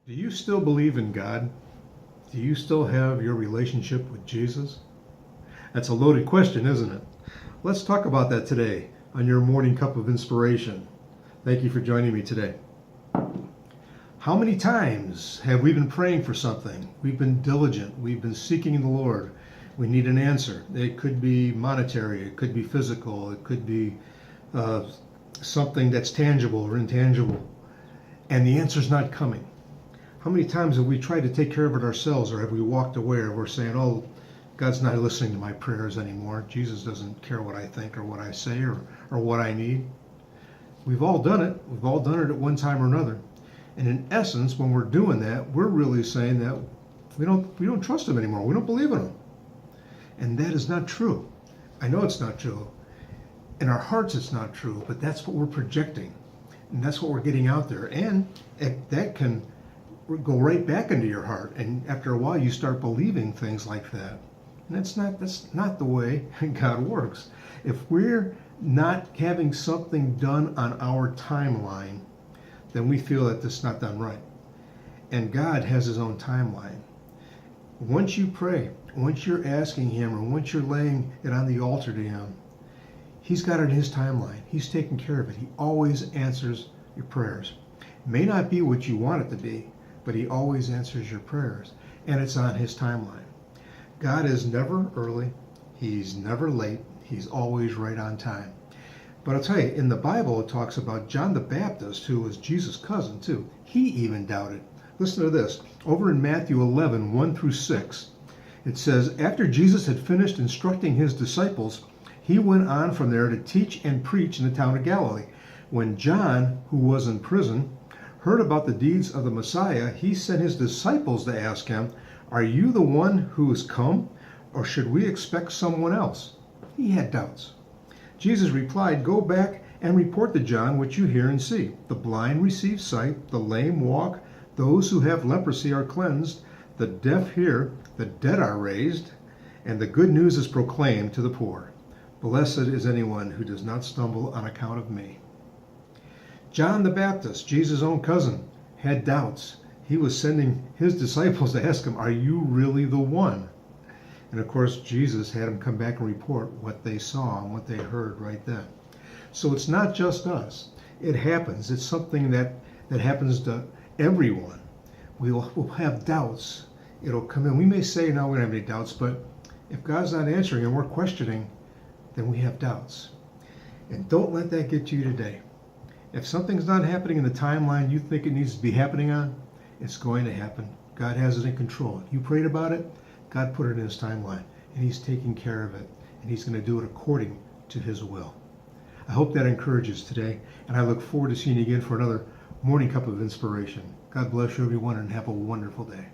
Do you still believe in God? Do you still have your relationship with Jesus? That's a loaded question, isn't it? Let's talk about that today on your morning cup of inspiration. Thank you for joining me today. How many times have we been praying for something? We've been diligent. We've been seeking the Lord. We need an answer. It could be monetary. It could be physical. It could be something that's tangible or intangible. And the answer's not coming. How many times have we tried to take care of it ourselves, or have we walked away, or we're saying, oh, God's not listening to my prayers anymore. Jesus doesn't care what I think or what I say or what I need. We've all done it. We've all done it at one time or another. And in essence, when we're doing that, we're really saying that we don't trust him anymore. We don't believe in him. And that is not true. I know it's not true. In our hearts, it's not true, but that's what we're projecting. And that's what we're getting out there. And that can go right back into your heart. And after a while, you start believing things like that. And that's not the way God works. If we're not having something done on our timeline, then we feel that this is not done right. And God has his own timeline. Once you pray, once you're asking him, or once you're laying it on the altar to him, he's got it in his timeline. He's taking care of it. He always answers your prayers. It may not be what you want it to be, but he always answers your prayers. And it's on his timeline. God is never early. He's never late. He's always right on time. But I'll tell you, in the Bible, it talks about John the Baptist, who was Jesus' cousin too. He even doubted. Listen to this. Over in Matthew 11, 1 through 6, it says, after Jesus had finished instructing his disciples, he went on from there to teach and preach in the town of Galilee. When John, who was in prison, heard about the deeds of the Messiah, he sent his disciples to ask him, are you the one who is come, or should we expect someone else? He had doubts. Jesus replied, go back and report to John what you hear and see. The blind receive sight, the lame walk, those who have leprosy are cleansed, the deaf hear, the dead are raised, and the good news is proclaimed to the poor. Blessed is anyone who does not stumble on account of me. John the Baptist, Jesus' own cousin, had doubts. He was sending his disciples to ask him, are you really the one? And of course, Jesus had them come back and report what they saw and what they heard right then. So it's not just us. It happens. It's something that happens to everyone. We'll have doubts. It'll come in. We may say, no, we don't have any doubts, but if God's not answering and we're questioning, then we have doubts. And don't let that get to you today. If something's not happening in the timeline you think it needs to be happening on, it's going to happen. God has it in control. You prayed about it, God put it in his timeline, and he's taking care of it, and he's going to do it according to his will. I hope that encourages today, and I look forward to seeing you again for another Morning Cup of Inspiration. God bless you, everyone, and have a wonderful day.